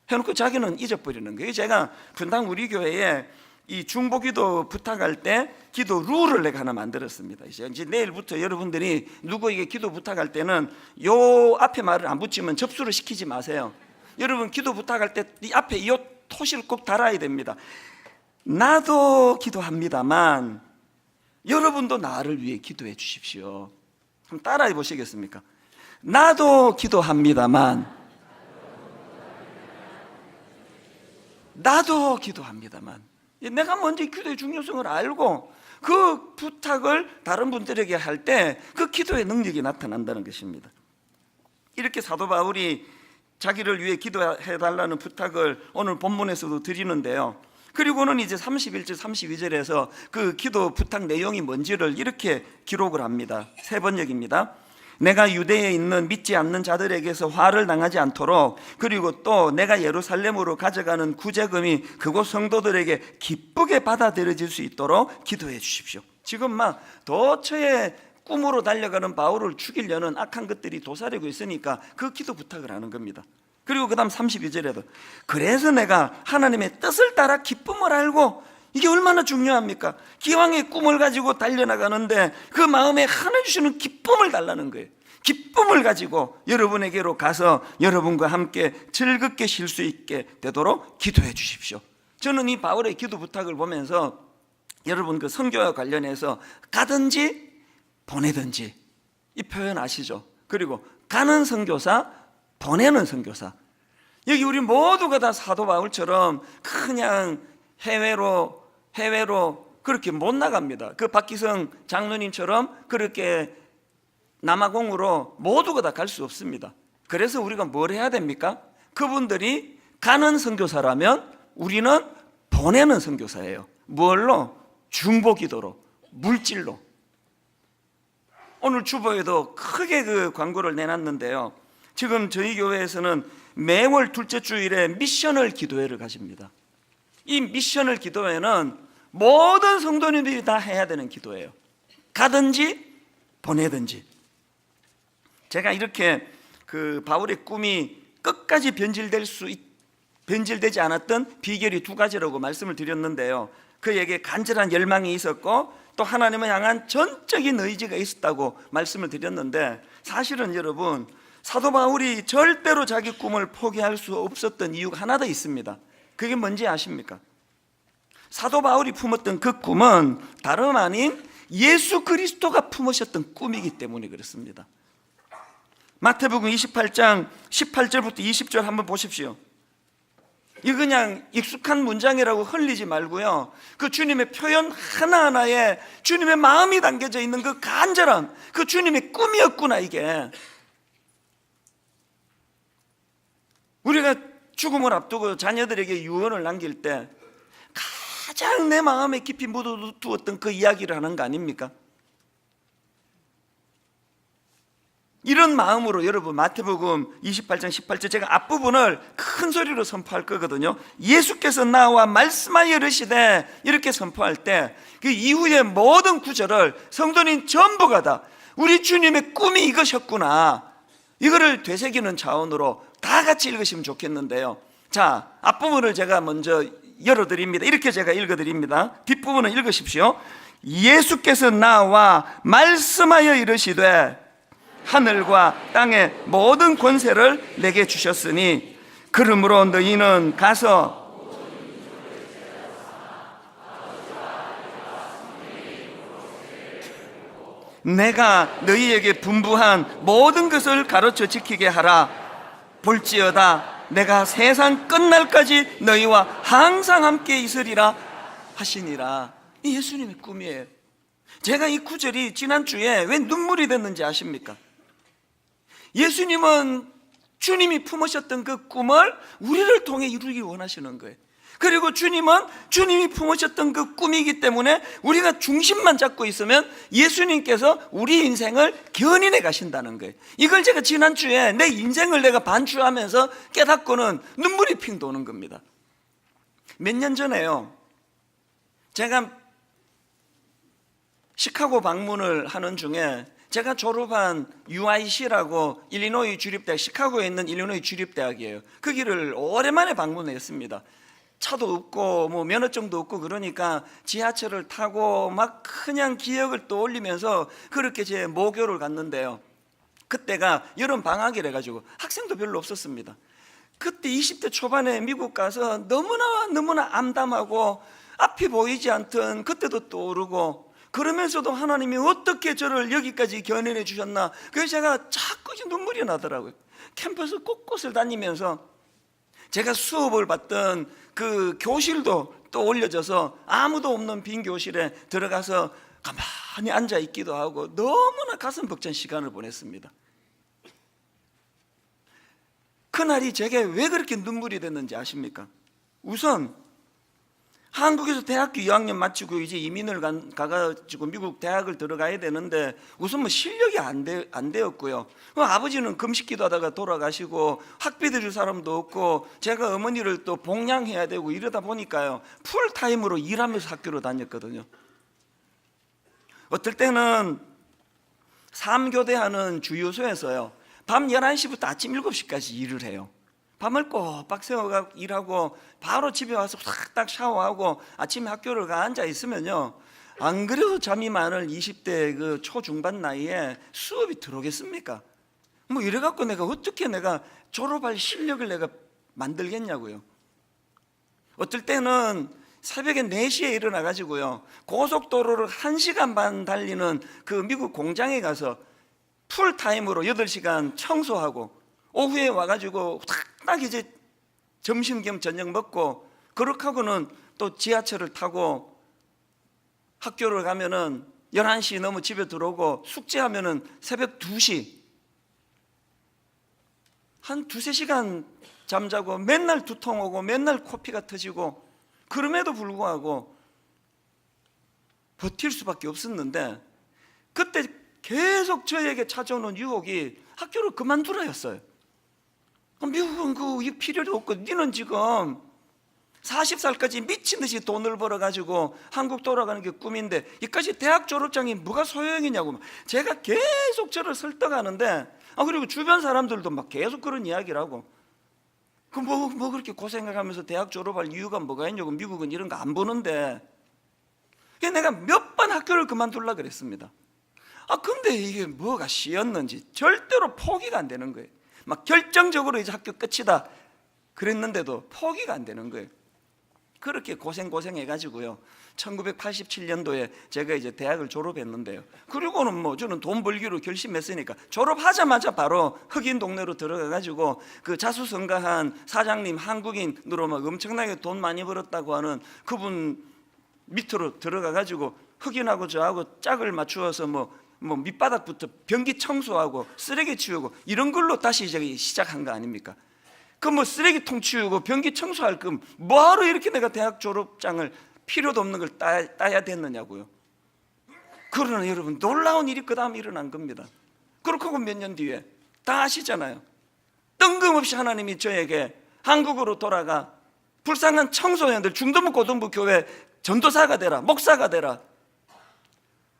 해놓고 자기는 잊어버리는 거예요. 제가 분당 우리 교회에 이 중보기도 부탁할 때 기도 룰을 내가 하나 만들었습니다. 이제 내일부터 여러분들이 누구에게 기도 부탁할 때는 요 앞에 말을 안 붙이면 접수를 시키지 마세요. 여러분 기도 부탁할 때 이 앞에 이 토시를 꼭 달아야 됩니다. 나도 기도합니다만 여러분도 나를 위해 기도해 주십시오. 한번 따라해 보시겠습니까? 나도 기도합니다만 나도 기도합니다만 내가 먼저 기도의 중요성을 알고 그 부탁을 다른 분들에게 할 때 그 기도의 능력이 나타난다는 것입니다. 이렇게 사도 바울이 자기를 위해 기도해 달라는 부탁을 오늘 본문에서도 드리는데요. 그리고는 이제 31절 32절에서 그 기도 부탁 내용이 뭔지를 이렇게 기록을 합니다. 세 번역입니다. 내가 유대에 있는 믿지 않는 자들에게서 화를 당하지 않도록, 그리고 또 내가 예루살렘으로 가져가는 구제금이 그곳 성도들에게 기쁘게 받아들여질 수 있도록 기도해 주십시오. 지금 막 도처에 꿈으로 달려가는 바울을 죽이려는 악한 것들이 도사리고 있으니까 그 기도 부탁을 하는 겁니다. 그리고 그 다음 32절에도 그래서 내가 하나님의 뜻을 따라 기쁨을 알고, 이게 얼마나 중요합니까? 기왕의 꿈을 가지고 달려나가는데 그 마음에 하나 주시는 기쁨을 달라는 거예요. 기쁨을 가지고 여러분에게로 가서 여러분과 함께 즐겁게 쉴 수 있게 되도록 기도해 주십시오. 저는 이 바울의 기도 부탁을 보면서 여러분 그 선교와 관련해서 가든지 보내든지 이 표현 아시죠? 그리고 가는 선교사, 보내는 선교사. 여기 우리 모두가 다 사도 바울처럼 그냥 해외로 그렇게 못 나갑니다. 그 박기성 장로님처럼 그렇게 남아공으로 모두가 다 갈 수 없습니다. 그래서 우리가 뭘 해야 됩니까? 그분들이 가는 선교사라면 우리는 보내는 선교사예요. 뭘로? 중보기도로, 물질로. 오늘 주보에도 크게 그 광고를 내놨는데요. 지금 저희 교회에서는 매월 둘째 주일에 미셔널 기도회를 가집니다. 이 미셔널 기도회는 모든 성도님들이 다 해야 되는 기도예요. 가든지 보내든지. 제가 이렇게 그 바울의 꿈이 끝까지 변질되지 않았던 비결이 두 가지라고 말씀을 드렸는데요. 그에게 간절한 열망이 있었고 또 하나님을 향한 전적인 의지가 있었다고 말씀을 드렸는데, 사실은 여러분 사도 바울이 절대로 자기 꿈을 포기할 수 없었던 이유가 하나 더 있습니다. 그게 뭔지 아십니까? 사도 바울이 품었던 그 꿈은 다름 아닌 예수 그리스도가 품으셨던 꿈이기 때문에 그렇습니다. 마태복음 28장 18절부터 20절 한번 보십시오. 이 그냥 익숙한 문장이라고 흘리지 말고요, 그 주님의 표현 하나하나에 주님의 마음이 담겨져 있는 그 간절함, 그 주님의 꿈이었구나. 이게 우리가 죽음을 앞두고 자녀들에게 유언을 남길 때 가장 내 마음에 깊이 묻어두었던 그 이야기를 하는 거 아닙니까? 이런 마음으로 여러분 마태복음 28장 18절 제가 앞부분을 큰 소리로 선포할 거거든요. 예수께서 나와 말씀하여 이르시되, 이렇게 선포할 때 그 이후의 모든 구절을 성도님 전부가 다 우리 주님의 꿈이 이것이었구나, 이거를 되새기는 차원으로 다 같이 읽으시면 좋겠는데요. 자, 앞부분을 제가 먼저 열어드립니다. 이렇게 제가 읽어드립니다. 뒷부분을 읽으십시오. 예수께서 나와 말씀하여 이르시되 하늘과 땅의 모든 권세를 내게 주셨으니 그러므로 너희는 가서 내가 너희에게 분부한 모든 것을 가르쳐 지키게 하라. 볼지어다 내가 세상 끝날까지 너희와 항상 함께 있으리라 하시니라. 이 예수님의 꿈이에요. 제가 이 구절이 지난주에 왜 눈물이 됐는지 아십니까? 예수님은 주님이 품으셨던 그 꿈을 우리를 통해 이루기 원하시는 거예요. 그리고 주님은 주님이 품으셨던 그 꿈이기 때문에 우리가 중심만 잡고 있으면 예수님께서 우리 인생을 견인해 가신다는 거예요. 이걸 제가 지난주에 내 인생을 내가 반추하면서 깨닫고는 눈물이 핑 도는 겁니다. 몇 년 전에요, 제가 시카고 방문을 하는 중에 제가 졸업한 UIC라고 일리노이 주립대학, 시카고에 있는 일리노이 주립대학이에요. 거기를 오랜만에 방문했습니다. 차도 없고 뭐 면허증도 없고 그러니까 지하철을 타고 막 그냥 기억을 떠올리면서 그렇게 제 모교를 갔는데요. 그때가 여름 방학이라 가지고 학생도 별로 없었습니다. 그때 20대 초반에 미국 가서 너무나 암담하고 앞이 보이지 않던 그때도 떠오르고, 그러면서도 하나님이 어떻게 저를 여기까지 견인해 주셨나, 그래서 제가 자꾸 눈물이 나더라고요. 캠퍼스 곳곳을 다니면서 제가 수업을 받던 그 교실도 떠올려져서 아무도 없는 빈 교실에 들어가서 가만히 앉아 있기도 하고 너무나 가슴 벅찬 시간을 보냈습니다. 그날이 제게 왜 그렇게 눈물이 됐는지 아십니까? 우선 한국에서 대학교 2학년 마치고 이제 이민을 가가지고 미국 대학을 들어가야 되는데 우선 뭐 실력이 안 되었고요. 아버지는 금식기도 하다가 돌아가시고 학비 드릴 사람도 없고 제가 어머니를 또 봉양해야 되고 이러다 보니까요, 풀타임으로 일하면서 학교로 다녔거든요. 어떨 때는 3교대 하는 주유소에서요, 밤 11시부터 아침 7시까지 일을 해요. 밤을 꼬박 새워가 일하고 바로 집에 와서 딱 샤워하고 아침에 학교를 가 앉아 있으면요, 안 그래도 잠이 많을 20대 그 초중반 나이에 수업이 들어오겠습니까? 뭐 이래갖고 내가 어떻게 내가 졸업할 실력을 내가 만들겠냐고요. 어떨 때는 새벽에 4시에 일어나가지고요, 고속도로를 1시간 반 달리는 그 미국 공장에 가서 풀타임으로 8시간 청소하고 오후에 와가지고 딱 이제 점심 겸 저녁 먹고 그렇게 하고는 또 지하철을 타고 학교를 가면은 11시 넘어 집에 들어오고 숙제하면은 새벽 2시, 한 2-3시간 잠자고 맨날 두통 오고 맨날 코피가 터지고, 그럼에도 불구하고 버틸 수밖에 없었는데 그때 계속 저에게 찾아오는 유혹이 학교를 그만두라였어요. 미국은 그 필요도 없고 니는 지금 40살까지 미친 듯이 돈을 벌어가지고 한국 돌아가는 게 꿈인데 이까지 대학 졸업장이 뭐가 소용이냐고 제가 계속 저를 설득하는데, 그리고 주변 사람들도 막 계속 그런 이야기를 하고, 뭐 그렇게 고생하면서 대학 졸업할 이유가 뭐가 있냐고, 미국은 이런 거 안 보는데. 내가 몇 번 학교를 그만두려고 그랬습니다. 근데 이게 뭐가 쉬었는지 절대로 포기가 안 되는 거예요. 막 결정적으로 이제 학교 끝이다 그랬는데도 포기가 안 되는 거예요. 그렇게 고생해가지고요, 1987년도에 제가 이제 대학을 졸업했는데요, 그리고는 뭐 저는 돈 벌기로 결심했으니까 졸업하자마자 바로 흑인 동네로 들어가가지고 그 자수성가한 사장님 한국인으로 막 엄청나게 돈 많이 벌었다고 하는 그분 밑으로 들어가가지고 흑인하고 저하고 짝을 맞추어서 뭐 밑바닥부터 변기 청소하고 쓰레기 치우고 이런 걸로 다시 이제 시작한 거 아닙니까? 그 뭐 쓰레기통 치우고 변기 청소할 건 뭐하러 이렇게 내가 대학 졸업장을 필요도 없는 걸 따야 됐느냐고요. 그러나 여러분, 놀라운 일이 그 다음에 일어난 겁니다. 그렇게 하고 몇 년 뒤에 다 아시잖아요. 뜬금없이 하나님이 저에게 한국으로 돌아가 불쌍한 청소년들, 중등부 고등부 교회 전도사가 되라, 목사가 되라,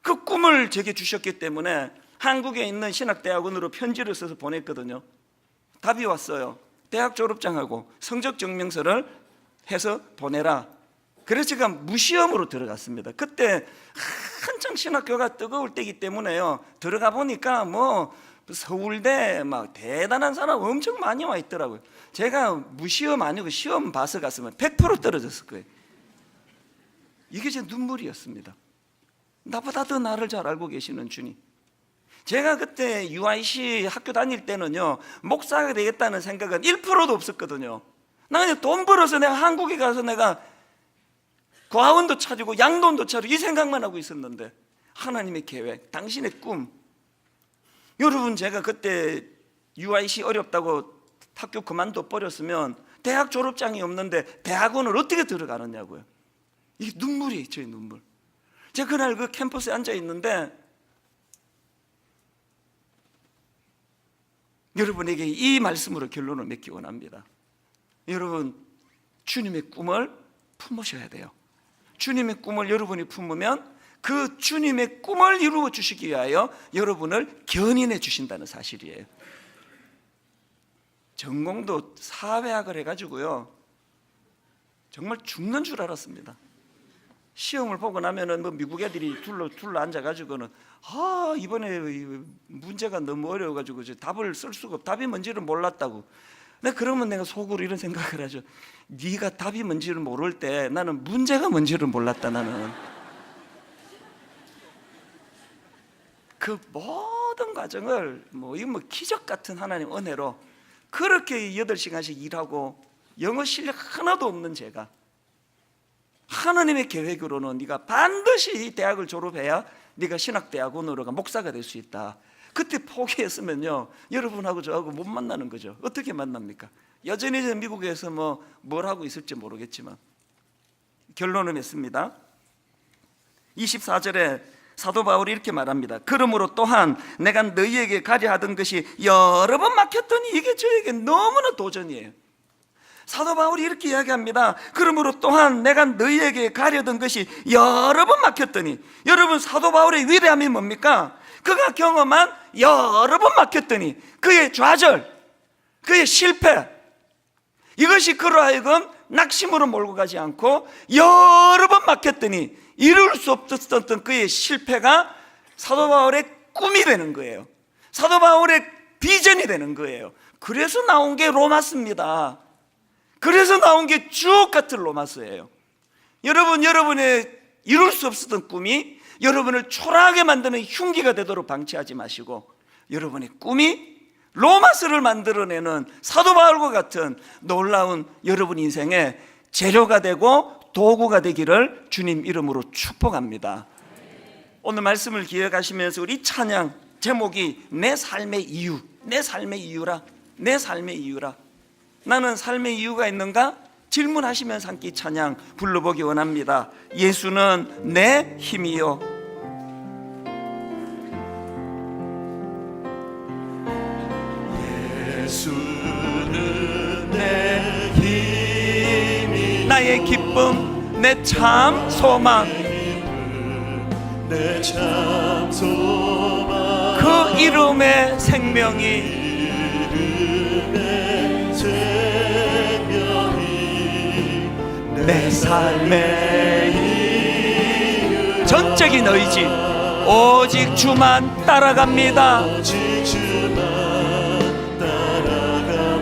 그 꿈을 제게 주셨기 때문에 한국에 있는 신학대학원으로 편지를 써서 보냈거든요. 답이 왔어요. 대학 졸업장하고 성적 증명서를 해서 보내라. 그래서 제가 무시험으로 들어갔습니다. 그때 한창 신학교가 뜨거울 때이기 때문에요, 들어가 보니까 뭐 서울대 막 대단한 사람 엄청 많이 와 있더라고요. 제가 무시험 아니고 시험 봐서 갔으면 100% 떨어졌을 거예요. 이게 제 눈물이었습니다. 나보다 더 나를 잘 알고 계시는 주님. 제가 그때 UIC 학교 다닐 때는요, 목사가 되겠다는 생각은 1%도 없었거든요. 나 그냥 돈 벌어서 내가 한국에 가서 내가 과원도 차리고 양돈도 차리고 이 생각만 하고 있었는데, 하나님의 계획, 당신의 꿈. 여러분, 제가 그때 UIC 어렵다고 학교 그만둬 버렸으면 대학 졸업장이 없는데 대학원을 어떻게 들어가느냐고요. 이게 눈물이 저의 눈물. 제가 그날 그 캠퍼스에 앉아 있는데 여러분에게 이 말씀으로 결론을 맺기 원합니다. 여러분, 주님의 꿈을 품으셔야 돼요. 주님의 꿈을 여러분이 품으면 그 주님의 꿈을 이루어 주시기 위하여 여러분을 견인해 주신다는 사실이에요. 전공도 사회학을 해가지고요, 정말 죽는 줄 알았습니다. 시험을 보고 나면은 뭐 미국 애들이 둘러 앉아가지고는 이번에 문제가 너무 어려워가지고 답을 쓸 수가 답이 뭔지를 몰랐다고. 그러면 내가 속으로 이런 생각을 하죠. 네가 답이 뭔지를 모를 때 나는 문제가 뭔지를 몰랐다. 나는 그 모든 과정을 이건 기적 같은 하나님 은혜로 그렇게 8시간씩 일하고 영어 실력 하나도 없는 제가 하나님의 계획으로는 네가 반드시 대학을 졸업해야 네가 신학대학원으로 가 목사가 될 수 있다. 그때 포기했으면요 여러분하고 저하고 못 만나는 거죠. 어떻게 만납니까? 여전히 미국에서 뭘 하고 있을지 모르겠지만 결론을 맺습니다. 24절에 사도 바울이 이렇게 말합니다. 그러므로 또한 내가 너희에게 가려 하던 것이 여러 번 막혔더니 이게 저에게 너무나 도전이에요. 사도 바울이 이렇게 이야기합니다. 그러므로 또한 내가 너희에게 가려던 것이 여러 번 막혔더니, 여러분 사도 바울의 위대함이 뭡니까? 그가 경험한 여러 번 막혔더니 그의 좌절, 그의 실패, 이것이 그로 하여금 낙심으로 몰고 가지 않고 여러 번 막혔더니 이룰 수 없었던 그의 실패가 사도 바울의 꿈이 되는 거예요. 사도 바울의 비전이 되는 거예요. 그래서 나온 게 로마서입니다. 그래서 나온 게 주옥 같은 로마서예요. 여러분, 여러분의 이룰 수 없었던 꿈이 여러분을 초라하게 만드는 흉기가 되도록 방치하지 마시고, 여러분의 꿈이 로마서를 만들어내는 사도 바울과 같은 놀라운 여러분 인생의 재료가 되고 도구가 되기를 주님 이름으로 축복합니다. 오늘 말씀을 기억하시면서 우리 찬양 제목이 내 삶의 이유, 내 삶의 이유라, 내 삶의 이유라. 나는 삶의 이유가 있는가? 질문하시면서 함께 이 찬양 불러보기 원합니다. 예수는 내 힘이요.
예수는 내 힘이,
나의 기쁨, 내 참 소망,
내 참 소망,
그 이름의 생명이 내 삶의 이유. 전적인 의지, 오직 주만 따라갑니다.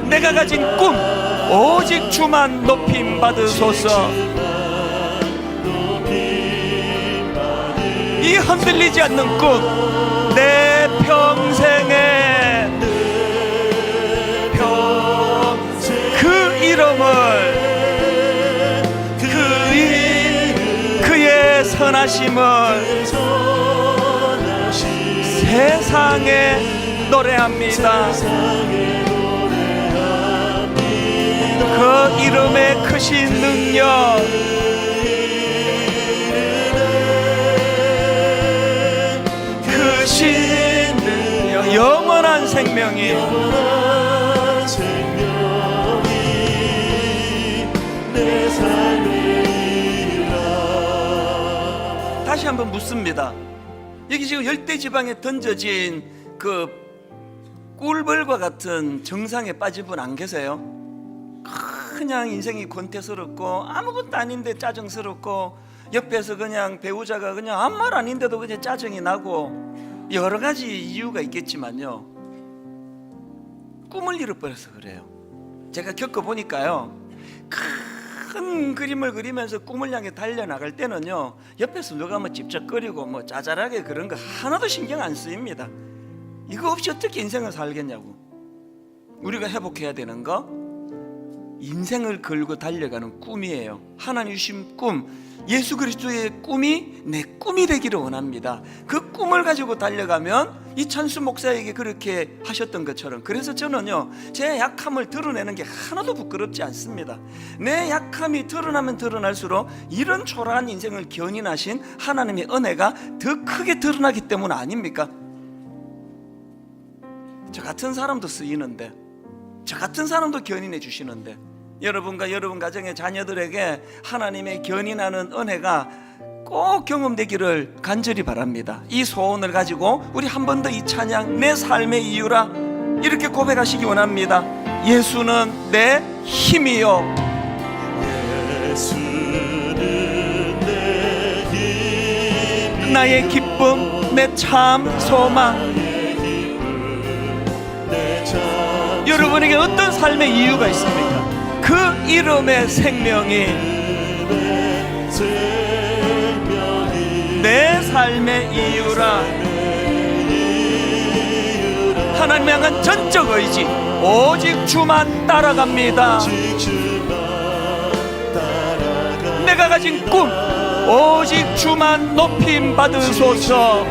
내가 가진 꿈, 오직 주만 높임 받으소서. 이 흔들리지 않는 꿈, 내 평생의 그 이름을, 그의 선하심을 세상에 노래합니다. 그 이름의 크신 능력, 크신 능력, 영원한 생명이
내 삶이라.
다시 한번 묻습니다. 여기 지금 열대지방에 던져진 그 꿀벌과 같은 정상에 빠진 분 안 계세요? 그냥 인생이 권태스럽고 아무것도 아닌데 짜증스럽고, 옆에서 그냥 배우자가 그냥 아무 말 아닌데도 그냥 짜증이 나고, 여러 가지 이유가 있겠지만요, 꿈을 잃어버려서 그래요. 제가 겪어보니까요, 큰 그림을 그리면서 꿈을 향해 달려나갈 때는요, 옆에서 누가 찝쩍거리고 짜잘하게 그런 거 하나도 신경 안 쓰입니다. 이거 없이 어떻게 인생을 살겠냐고. 우리가 회복해야 되는 거, 인생을 걸고 달려가는 꿈이에요. 하나님 주신 꿈, 예수 그리스도의 꿈이 내 꿈이 되기를 원합니다. 그 꿈을 가지고 달려가면 이찬수 목사에게 그렇게 하셨던 것처럼, 그래서 저는요, 제 약함을 드러내는 게 하나도 부끄럽지 않습니다. 내 약함이 드러나면 드러날수록 이런 초라한 인생을 견인하신 하나님의 은혜가 더 크게 드러나기 때문 아닙니까? 저 같은 사람도 쓰이는데, 저 같은 사람도 견인해 주시는데, 여러분과 여러분 가정의 자녀들에게 하나님의 견인하는 은혜가 꼭 경험되기를 간절히 바랍니다. 이 소원을 가지고 우리 한 번 더 이 찬양 내 삶의 이유라 이렇게 고백하시기 원합니다. 예수는 내 힘이요.
예수는 내 힘,
나의 기쁨, 내 참 소망.
내 참
여러분에게 어떤 삶의 이유가 있습니까? 그 이름의 생명이
생명이
내 삶의 이유라. 하나님 향한 전적 의지, 오직 주만 따라갑니다. 내가 가진 꿈, 오직 주만 높임 받으소서.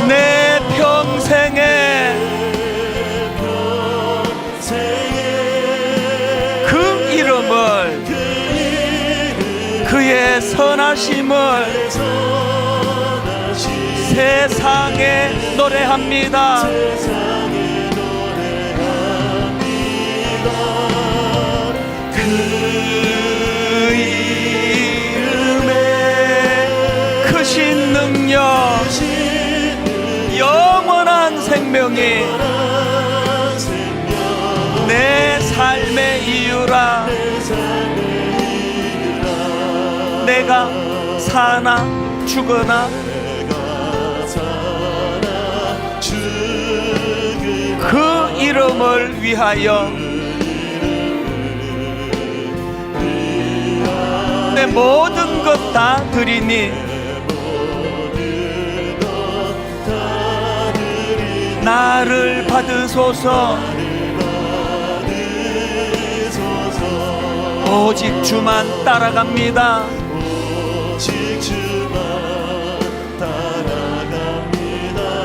내 평생에 그 이름을, 그의 선하심을 세상에 노래합니다. 그 이름의 크신 능력, 영원한 생명이 내 삶의 이유라. 내가 사나 죽으나 그 이름을 위하여 내 모든 것 다 드리니 나를 받으소서. 오직 주만 따라갑니다.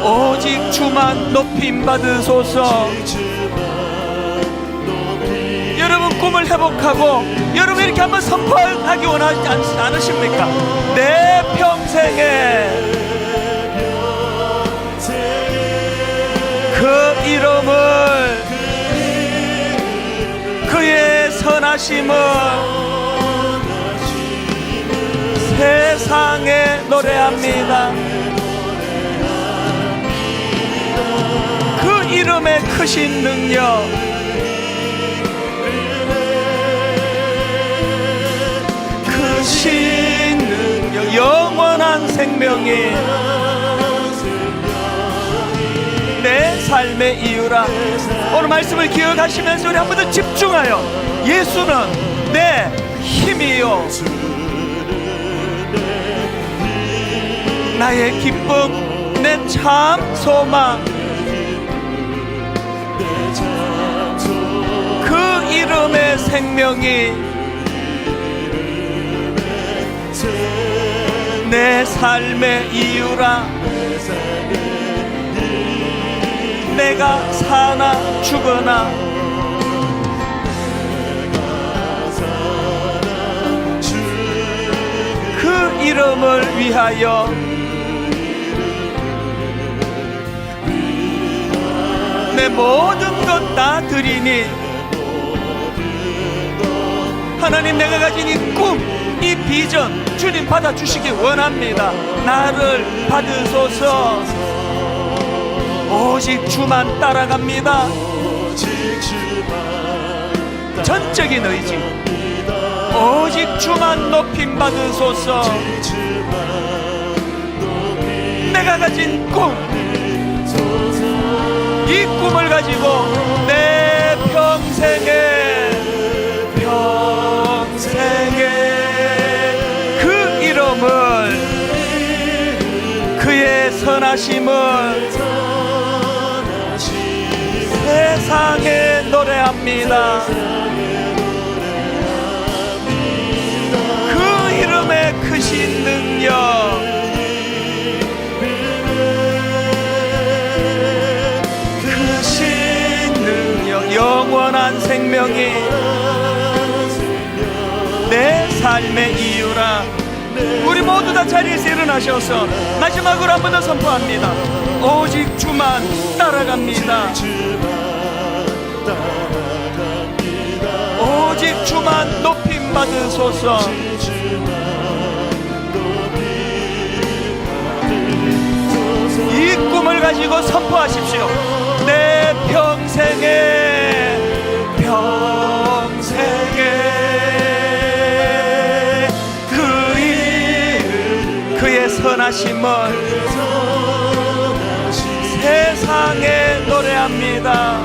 오직 주만 높임 받으소서. 여러분 꿈을 회복하고 여러분 이렇게 한번 선포하기 원하지 않으십니까? 내 평생에 그 이름을, 그의 선하심을 세상에 노래합니다. 그 이름의 크신 능력, 크신 능력, 영원한 생명이 내 삶의 이유라. 오늘 말씀을 기억하시면서 우리 한 번 더 집중하여 예수는 내 힘이요, 나의 기쁨, 내 참 소망. 그 이름의 생명이 내 삶의 이유라. 내가 사나 죽으나 그 이름을 위하여 내 모든 것 다 드리니 하나님, 내가 가진 이 꿈, 이 비전 주님 받아주시기 원합니다. 나를 받으소서. 오직 주만 따라갑니다. 전적인 의지, 오직 주만 높임 받으소서. 내가 가진 꿈, 이 꿈을 가지고 내 평생에 그 이름을, 그의 선하심을 세상에 노래합니다. 그 이름의 크신 능력, 크신 능력, 영원한 생명이 내 삶의 이유라. 우리 모두 다 자리에서 일어나셔서 마지막으로 한 번 더 선포합니다. 오직 주만 따라갑니다. 오직 주만 높임 받으소서. 이 꿈을 가지고 선포하십시오. 내 평 그의 선하심을 세상에 노래합니다.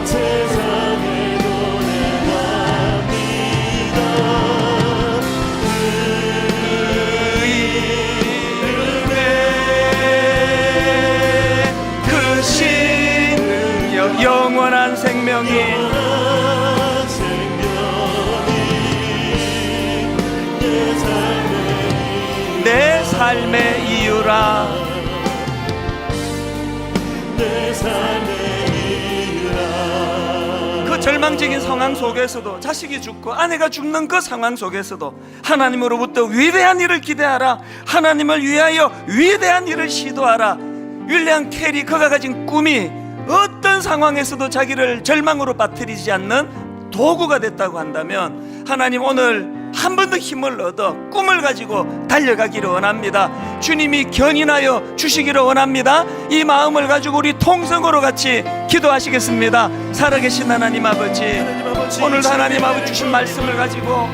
그 신능력 영원한 생명이 내 삶의 이유라. 그 절망적인 상황 속에서도, 자식이 죽고 아내가 죽는 그 상황 속에서도 하나님으로부터 위대한 일을 기대하라. 하나님을 위하여 위대한 일을 시도하라. 윌리엄 캐리, 그가 가진 꿈이 어떤 상황에서도 자기를 절망으로 빠뜨리지 않는 도구가 됐다고 한다면, 하나님 오늘 한 번 더 힘을 얻어 꿈을 가지고 달려가기를 원합니다. 주님이 견인하여 주시기를 원합니다. 이 마음을 가지고 우리 통성으로 같이 기도하시겠습니다. 살아계신 하나님 아버지, 오늘도 하나님 아버지 주신 말씀을 가지고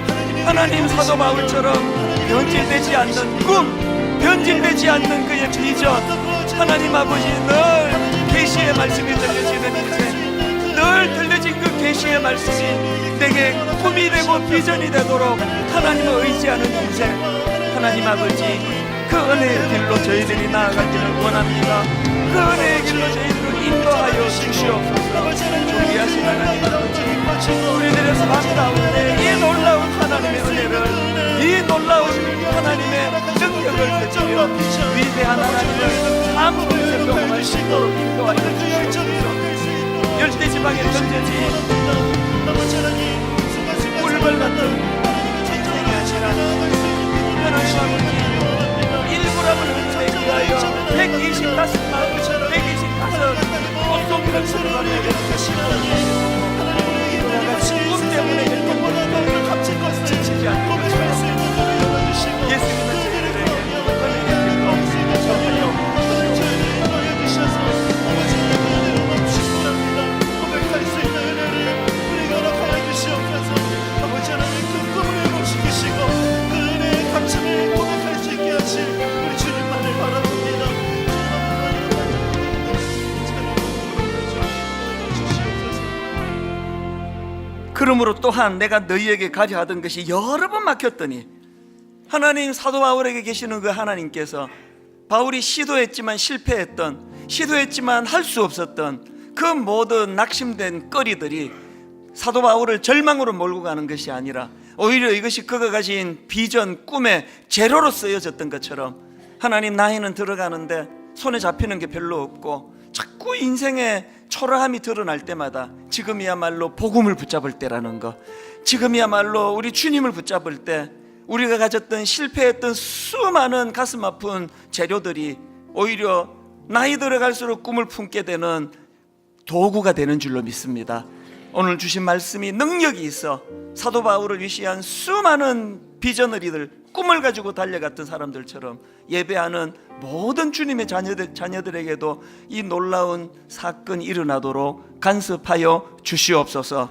하나님 사도 바울처럼 변질되지 않는 꿈, 변질되지 않는 그의 비전, 하나님 아버지 늘 계시의 말씀이 들려지는 인생, 늘 들려진 그 계시의 말씀이 내게 꿈이 되고 비전이 되도록 하나님을 의지하는 인생, 하나님 아버지 그 은혜의 길로 저희들이 나아가기를 원합니다. 그 은혜의 길로 저희들을 인도하여 주시옵소서. 존귀하신 하나님 아버지, 우리들의 삶 가운데 이 놀라운 하나님의 은혜를, 이 놀라운 하나님의 능력을 되지며 위대한 하나님을 아무것을 경험할 수 있도록 인도하여 주시옵소서. 열대지방에 던져진 꿀벌 같은 인생이 아니라 하나님 아버지 일부라면 은혜에 위하여 125 꽃송이를 들어가게 해주시고, 이와 같이 꿈 때문에 일동을 값진 것을 지치지 않는 것처럼 예수님은 저희들에게 은혜의 길로 전하여 그러므로 또한 내가 너희에게 가려 하던 것이 여러 번 막혔더니, 하나님 사도 바울에게 계시는 그 하나님께서 바울이 시도했지만 실패했던, 시도했지만 할 수 없었던 그 모든 낙심된 거리들이 사도 바울을 절망으로 몰고 가는 것이 아니라 오히려 이것이 그가 가진 비전, 꿈의 재료로 쓰여졌던 것처럼, 하나님 나이는 들어가는데 손에 잡히는 게 별로 없고 자꾸 인생의 초라함이 드러날 때마다 지금이야말로 복음을 붙잡을 때라는 거, 지금이야말로 우리 주님을 붙잡을 때 우리가 가졌던 실패했던 수많은 가슴 아픈 재료들이 오히려 나이 들어갈수록 꿈을 품게 되는 도구가 되는 줄로 믿습니다. 오늘 주신 말씀이 능력이 있어 사도 바울을 위시한 수많은 비전어리들, 꿈을 가지고 달려갔던 사람들처럼 예배하는 모든 주님의 자녀들에게도 이 놀라운 사건이 일어나도록 간섭하여 주시옵소서.